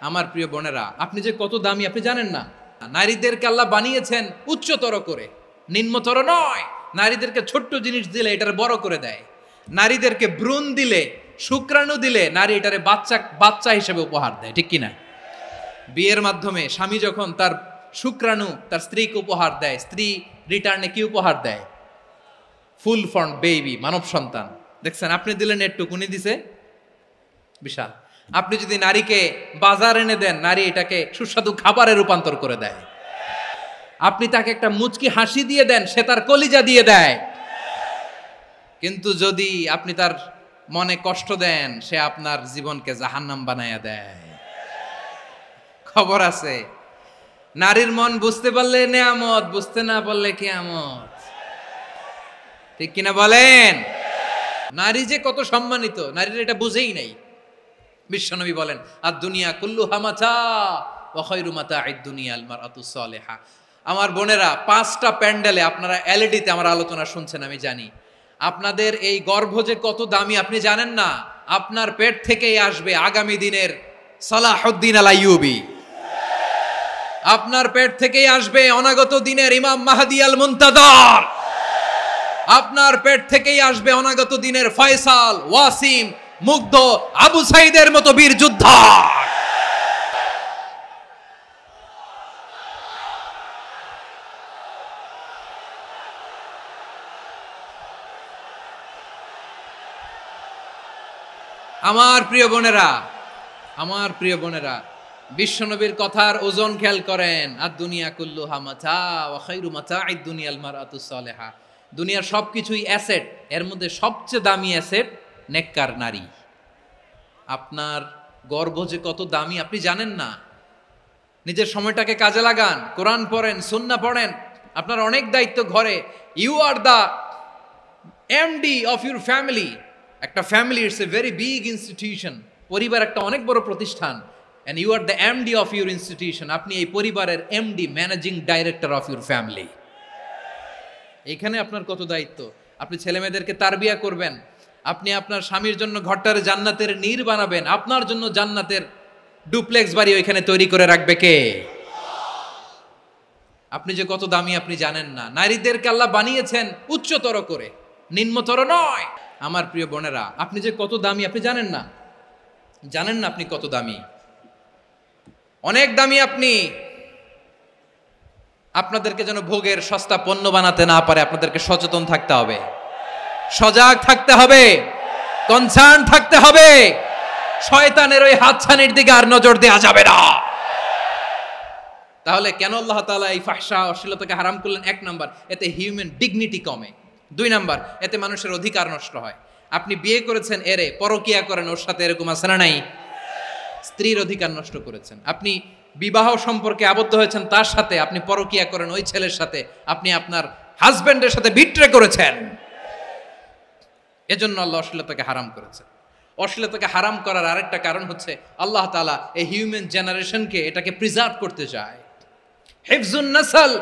আমার প্রিয় বোনেরা, আপনি যে কত দামি আপনি জানেন না। নারীদেরকে আল্লাহ বানিয়েছেন উচ্চতর করে, নিম্নতর নয়। নারীদেরকে ছোট্ট জিনিস দিলে এটার বড় করে দেয়। নারীদেরকে ভ্রূণ দিলে, শুক্রাণু দিলে নারী এটারে বাচ্চা হিসেবে উপহার দেয়, ঠিক কিনা? বিয়ের মাধ্যমে স্বামী যখন তার শুক্রাণু তার স্ত্রীকে উপহার দেয়, স্ত্রী রিটার্নে কি উপহার দেয়? ফুল ফর্ম বেবি, মানব সন্তান। দেখছেন, আপনি দিলেন একটুক, উনি দিছে বিশাল। আপনি যদি নারীকে বাজার এনে দেন, নারী এটাকে সুস্বাদু খাবারে রূপান্তর করে দেয়। আপনি তাকে একটা মুচকি হাসি দিয়ে দেন, সে তার কলিজা দিয়ে দেয়। কিন্তু যদি আপনি তার মনে কষ্ট দেন, সে আপনার জীবনকে জাহান্নাম বানায়া দেয়। খবর আছে, নারীর মন বুঝতে পারলে নেয়ামত, বুঝতে না পারলে কিয়ামত। ঠিক কিনা বলেন? নারী যে কত সম্মানিত, নারীর এটা বুঝেই নাই। বিশ্বনবী বলেন, আর দুনিয়া কুল্লুহা মাতা ওয়া খায়রু মাতা'আদ দুনিয়া আল মারআতুস সালিহা। আমার বোনেরা, 5টা প্যান্ডেলে আপনারা এলইডিতে আমার আলোচনা শুনছেন, আমি জানি। আপনাদের এই গর্ভ যে কত দামি আপনি জানেন না। আপনার পেট থেকেই আসবে আগামী দিনের সালাহুদ্দিন আল আইয়ুবী। আপনার পেট থেকেই আসবে অনাগত দিনের ইমাম মাহদি আল মুনতাজার। আপনার পেট থেকেই আসবে অনাগত দিনের ফয়সাল, ওয়াসিম, মুগ্ধ, আবু সাইদের মতো বীর যোদ্ধা। আমার প্রিয় বোনেরা, আমার প্রিয় বোনেরা, বিশ্বনবীর কথার ওজন খেয়াল করেন। আর দুনিয়া কুল্লুহা মাতা ওয়া খায়রু মাতা'আদ দুনিয়া আল মারআতুস সালিহা। দুনিয়ার সবকিছুই অ্যাসেট, এর মধ্যে সবচেয়ে দামি অ্যাসেট নেককার নারী। আপনার গর্ভ যে কত দামি আপনি জানেন না। নিজের সময়টাকে কাজে লাগান, কোরআন পড়েন, সুন্নাহ পড়েন। আপনার অনেক দায়িত্ব ঘরে। You are the MD of your family. একটা family it's a very big institution. পরিবার একটা অনেক বড় প্রতিষ্ঠান। And you are the MD of your institution. আপনি এই পরিবারের MD, managing director of your family. এখানে আপনার কত দায়িত্ব। আপনি ছেলে মেয়েদেরকে তারবিয়া করবেন। আপনি আপনার স্বামীর জন্য ঘরটারে জান্নাতের নীড় বানাবেন। আপনার জন্য জান্নাতের ডুপ্লেক্স বাড়ি ওইখানে তৈরি করে রাখবে কে? আপনি যে কত দামি আপনি জানেন না। নারীদেরকে আল্লাহ বানিয়েছেন উচ্চতর করে, নিম্নতর নয়। আমার প্রিয় বোনেরা, আপনি যে কত দামি আপনি জানেন না। জানেন না আপনি কত দামি, অনেক দামি আপনি। আপনাদেরকে যেন ভোগের সস্তা পণ্য বানাতে না পারে, আপনাদেরকে সচেতন থাকতে হবে, সজাগ থাকতে হবে, কনসার্ন থাকতে হবে। শয়তানের ওই হাতছানির দিকে আর নজর দেওয়া যাবে না। তাহলে কেন আল্লাহ তাআলা এই ফাহশা, অশ্লীলতাকে হারাম করলেন? 1 নাম্বার, এতে হিউম্যান ডিগনিটি কমে। 2 নাম্বার, এতে মানুষের অধিকার নষ্ট হয়। আপনি বিয়ে করেছেন, এরে পরকিয়া করেন, ওর সাথে এরকম আছে না নাই? স্ত্রীর অধিকার নষ্ট করেছেন। আপনি বিবাহ সম্পর্কে আবদ্ধ হয়েছেন তার সাথে, আপনি পরকিয়া করেন ওই ছেলের সাথে, আপনি আপনার হাজবেন্ডের সাথে বিট্রে করেছেন। এজন্য আল্লাহ অশ্লীলতাকে হারাম করেছেন। অশ্লীলতাকে হারাম করার আরেকটা কারণ হচ্ছে আল্লাহ তাআলা এই হিউম্যান জেনারেশনকে এটাকে প্রিজার্ভ করতে চায়। হিফজুন নাসল,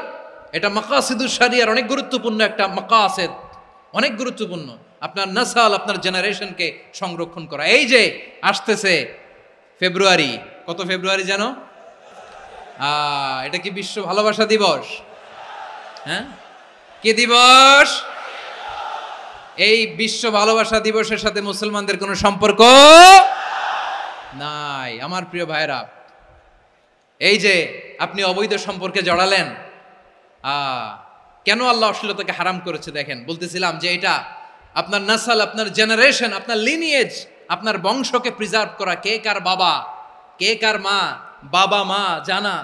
এটা মাকাসিদুশ শরিয়ার অনেক গুরুত্বপূর্ণ একটা মাকাসিদ, অনেক গুরুত্বপূর্ণ। আপনার নাসল, আপনার জেনারেশনকে সংরক্ষণ করা। এই যে আসতেছে ফেব্রুয়ারি, কত ফেব্রুয়ারি যেন? এটা কি বিশ্ব ভালোবাসা দিবস? হ্যাঁ, কি দিবস? এই বিশ্ব ভালোবাসা দিবসের সাথে মুসলমানদের কোনো সম্পর্ক নাই। আমার প্রিয় ভাইরা, এই যে আপনি অবৈধ সম্পর্কে জড়ালেন, কেন আল্লাহ অশ্লীলতাকে হারাম করেছে দেখেন। বলতেছিলাম যে এটা আপনার নাসল, আপনার জেনারেশন, আপনার লিনিয়েজ, আপনার বংশকে প্রিজার্ভ করা। কে কার বাবা, কে কার মা, বাবা মা জানা,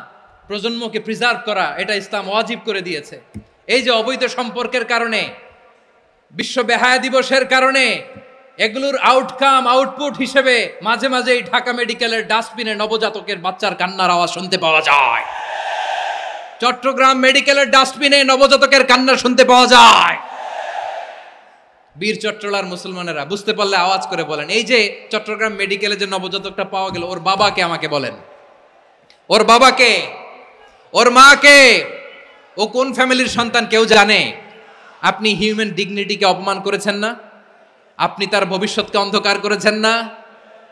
প্রজন্মকে প্রিজার্ভ করা, এটা ইসলাম ওয়াজিব করে দিয়েছে। এই যে অবৈধ সম্পর্কের কারণে, বিশ্ব বেহায়া দিবসের কারণে, এগুলোর আউটকাম, আউটপুট হিসেবে মাঝে মাঝে এই ঢাকা মেডিকেলের ডাস্টবিনে নবজাতকের বাচ্চার কান্নার আওয়াজ শুনতে পাওয়া যায়। চট্টগ্রাম মেডিকেলের ডাস্টবিনে নবজাতকের কান্না শুনতে পাওয়া যায়। বীর চট্টলার মুসলমানেরা বুঝতে পারলে আওয়াজ করে বলেন, এই যে চট্টগ্রাম মেডিকেলে যে নবজাতকটা পাওয়া গেল, ওর বাবাকে আমাকে বলেন। ওর বাবাকে, ওর মাকে, ও কোন ফ্যামিলির সন্তান কেউ জানে? আপনি হিউম্যান ডিগনিটিকে অপমান করেছেন না? আপনি তার ভবিষ্যৎকে অন্ধকার করেছেন না?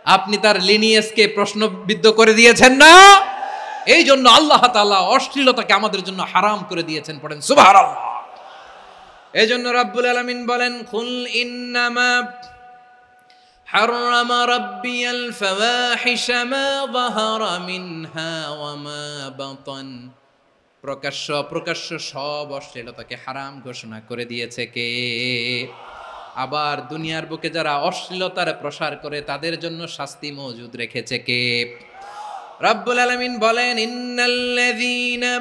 আপনি তার লিনিয়েজকে প্রশ্নবিদ্ধ করে দিয়েছেন না। এই জন্য আল্লাহ তাআলা অশ্লীলতাকে আমাদের জন্য হারাম করে দিয়েছেন। পড়েন সুবহানাল্লাহ। এই জন্য রাব্বুল আলামিন বলেন, কুল ইন্নামা حرم ربي الفواحش ما ظهر منها وما بطن। প্রকাশ্য অপ্রকাশ্য সব অশ্লীলতাকে হারাম ঘোষণা করে দিয়েছে কে? আবার দুনিয়ার বুকে যারা অশ্লীলতার প্রসার করে তাদের জন্য শাস্তি মজুদ রেখেছে কে? রব্বুল আলামিন বলেন, ইন্নাল্লাযীনা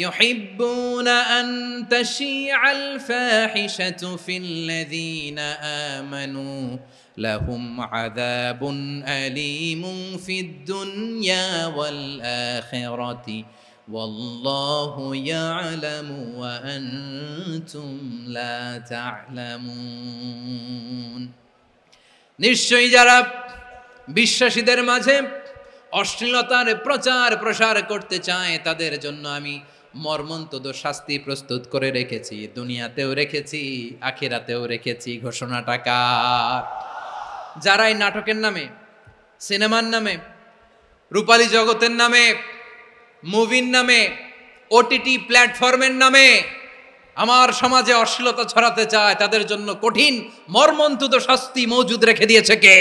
ইউহিব্বুনা আন তাশিআল ফাহিশাতু ফিল্লাযীনা আমানু লাহুম আযাবুন আলীমুন ফিদ দুনিয়া ওয়াল আখিরাতি ওয়াল্লাহু ইয়ালামু ওয়া আনতুম লা তা'লামুন। নিশ্চয়ই যারা বিশ্বাসীদের মাঝে অশ্লীলতার প্রচার প্রসার করতে চায় তাদের জন্য আমি মর্মন্তুদ শাস্তি প্রস্তুত করে রেখেছি, দুনিয়াতেও রেখেছি, আখিরাতেও রেখেছি। ঘোষণাটা কার? যারা এই নাটকের নামে, সিনেমার নামে, রূপালী জগতের নামে, মুভির নামে, ওটিটি প্ল্যাটফর্মের নামে আমার সমাজে অশ্লীলতা ছড়াতে চায় তাদের জন্য কঠিন মর্মন্তুদ শাস্তি মজুদ রেখে দিয়েছে কে?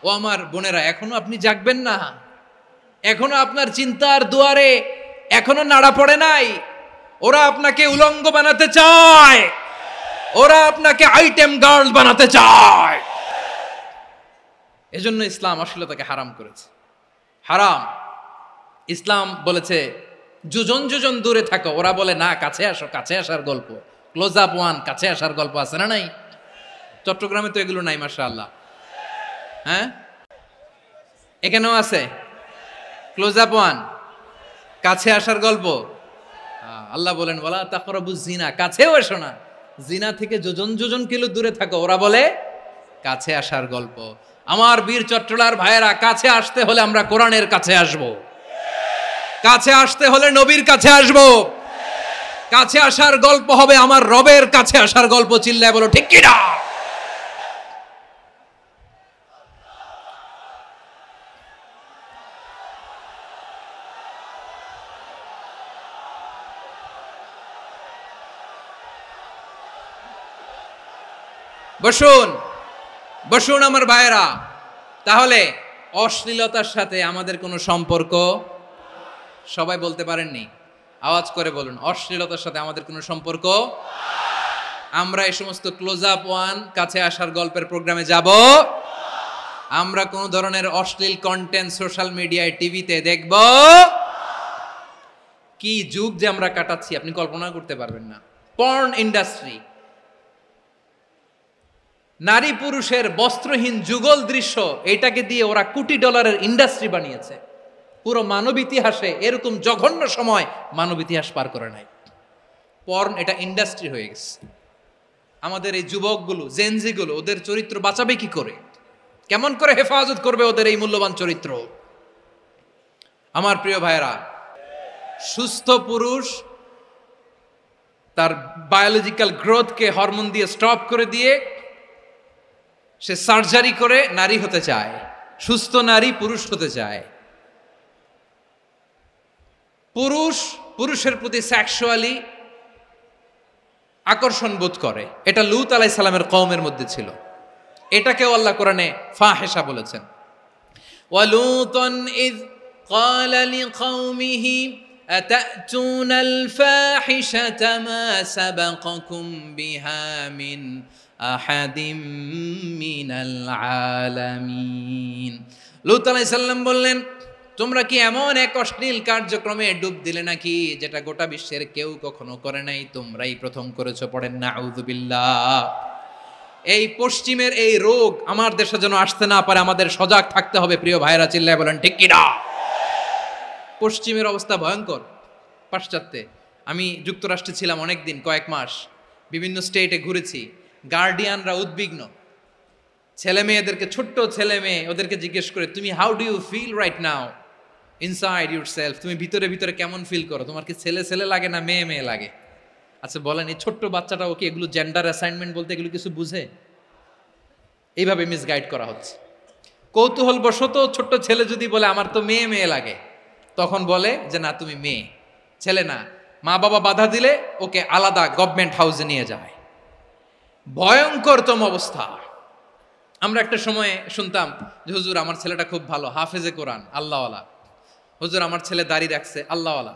ও আমার বোনেরা, এখনো আপনি জাগবেন না? এখনো আপনার চিন্তার দুয়ারে এখনো নাড়া পড়ে নাই? ওরা আপনাকে উলঙ্গ বানাতে চায়, ওরা আপনাকে আইটেম গার্ল বানাতে চায়। এজন্য ইসলাম অশ্লীলতাকে হারাম করেছে। হারাম। ইসলাম বলেছে যোজন যোজন দূরে থাকো, ওরা বলে না কাছে আসো, কাছে আসার গল্প, ক্লোজ আপ ওয়ান, কাছে আসার গল্প আছে না নাই? চট্টগ্রামে তো এগুলো নাই মাশাআল্লাহ। হ্যাঁ, এখানেও আছে ক্লোজ আপ ওয়ান, কাছে আসার গল্প। আল্লাহ বলেন, ওয়ালা তাকরাবুজ জিনা, কাছেও এসো না, জিনা থেকে যোজন যোজন কিলো দূরে থাকো, ওরা বলে কাছে আসার গল্প। আমার বীর চট্টলার ভাইয়েরা, কাছে আসতে হলে আমরা কোরআনের কাছে আসব, কাছে আসতে হলে নবীর কাছে আসব, কাছে আসার গল্প হবে আমার রবের কাছে আসার গল্প। চিল্লায় বলো ঠিক কি না? বসুন বসুন আমার ভাইয়েরা। তাহলে অশ্লীলতার সাথে আমাদের কোনো সম্পর্ক? সবাই বলতে পারেননি, আওয়াজ করে বলুন, অশ্লীলতার সাথে আমাদের কোনো সম্পর্ক? আমরা এই সমস্ত ক্লোজ আপ ওয়ান, কাছে আসার গল্পের প্রোগ্রামে যাব? আমরা কোন ধরনের অশ্লীল কন্টেন্ট সোশ্যাল মিডিয়ায়, টিভিতে দেখব? কি যুগ যে আমরা কাটাচ্ছি আপনি কল্পনা করতে পারবেন না। পর্ন ইন্ডাস্ট্রি, নারী পুরুষের বস্ত্রহীন যুগল দৃশ্য, এটাকে দিয়ে ওরা কোটি ডলারের ইন্ডাস্ট্রি বানিয়েছে। পুরো মানব ইতিহাসে এরকম জঘন্য সময় মানব ইতিহাস পার করে নাই। পর্ন এটা ইন্ডাস্ট্রি হয়ে গেছে। আমাদের এই যুবকগুলো, জেনজিগুলো, ওদের চরিত্র বাঁচাবে কি করে? কেমন করে হেফাজত করবে ওদের এই মূল্যবান চরিত্র? আমার প্রিয় ভাইরা, সুস্থ পুরুষ তার বায়োলজিক্যাল গ্রোথকে হরমোন দিয়ে স্টপ করে দিয়ে সে সার্জারি করে নারী হতে চায়। সুস্থ নারী পুরুষ হতে চায়। পুরুষ পুরুষের প্রতি সেক্সুয়ালি আকর্ষণ বোধ করে। এটা লূত আলাইহিস সালামের কওমের মধ্যে ছিল। এটাকেও আল্লাহ কোরআনে ফাহিশা বলেছেন। ওয়ালুতান ইয ক্বালা লিকাওমিহি আতাতুনাল ফাহিশাতা মা সাবাকাকুম বিহা মিন আহাদিম মিনাল আলামিন। লূত আলাইহিস সালাম বললেন, তোমরা কি এমন এক অশ্লীল কার্যক্রমে ডুব দিলে নাকি যেটা গোটা বিশ্বের কেউ কখনো করে নাই? তোমরাই প্রথম করেছো। পড়েন নাউযুবিল্লাহ। এই পশ্চিমের এই রোগ আমার দেশে যেন আসতে না পারে, আমাদের সজাগ থাকতে হবে। প্রিয় ভাইরা, চিল্লায় বলেন ঠিক কি না? পশ্চিমের অবস্থা ভয়ঙ্কর। পাশ্চাত্যে, আমি যুক্তরাষ্ট্রে ছিলাম অনেকদিন, কয়েক মাস, বিভিন্ন স্টেটে ঘুরেছি। গার্ডিয়ানরা উদ্বিগ্ন। ছেলে মেয়েদেরকে, ছোট্ট ছেলে মেয়ে, ওদেরকে জিজ্ঞেস করে, তুমি how do you feel right now inside yourself? তুমি ভিতরে ভিতরে কেমন ফিল করো? তোমার কি ছেলে ছেলে লাগে না মেয়ে মেয়ে লাগে? আচ্ছা বলেন, এই ছোট্ট বাচ্চাটা ওকে এগুলো জেন্ডার অ্যাসাইনমেন্ট বলতে এগুলো কিছু বুঝে? এইভাবে মিসগাইড করা হচ্ছে। কৌতূহলবশত ছোট্ট ছেলে যদি বলে আমার তো মেয়ে মেয়ে লাগে, তখন বলে যে না তুমি মেয়ে, ছেলে না। মা বাবা বাধা দিলে ওকে আলাদা গভর্নমেন্ট হাউসে নিয়ে যায়। ভয়ঙ্করতম অবস্থা। আমরা একটা সময়ে শুনতাম যে হুজুর আমার ছেলেটা খুব ভালো, হাফেজে কোরআন, আল্লাহওয়ালা। হুজুর আমার ছেলে দাড়ি রাখছে, আল্লাহওয়ালা।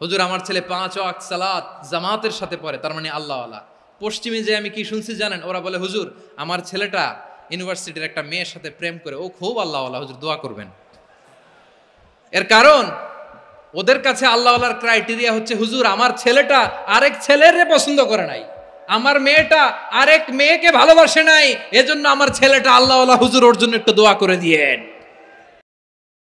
হুজুর আমার ছেলে 5 ওয়াক্ত সালাত জামাতের সাথে পড়ে, তার মানে আল্লাহওয়ালা। পশ্চিমে যে আমি কি শুনছি জানেন? ওরা বলে হুজুর আমার ছেলেটা ইউনিভার্সিটির একটা মেয়ের সাথে প্রেম করে, ও খুব আল্লাহওয়ালা, হুজুর দোয়া করবেন। এর কারণ ওদের কাছে আল্লাহওয়ালার ক্রাইটেরিয়া হচ্ছে হুজুর আমার ছেলেটা আরেক ছেলেরে পছন্দ করে নাই, আমার মেয়েটা আরেক মেয়েকে ভালোবাসে নাই, এজন্য আমার ছেলেটা আল্লাহওয়ালা, হুজুর ওর জন্য একটু দোয়া করে দিয়েন।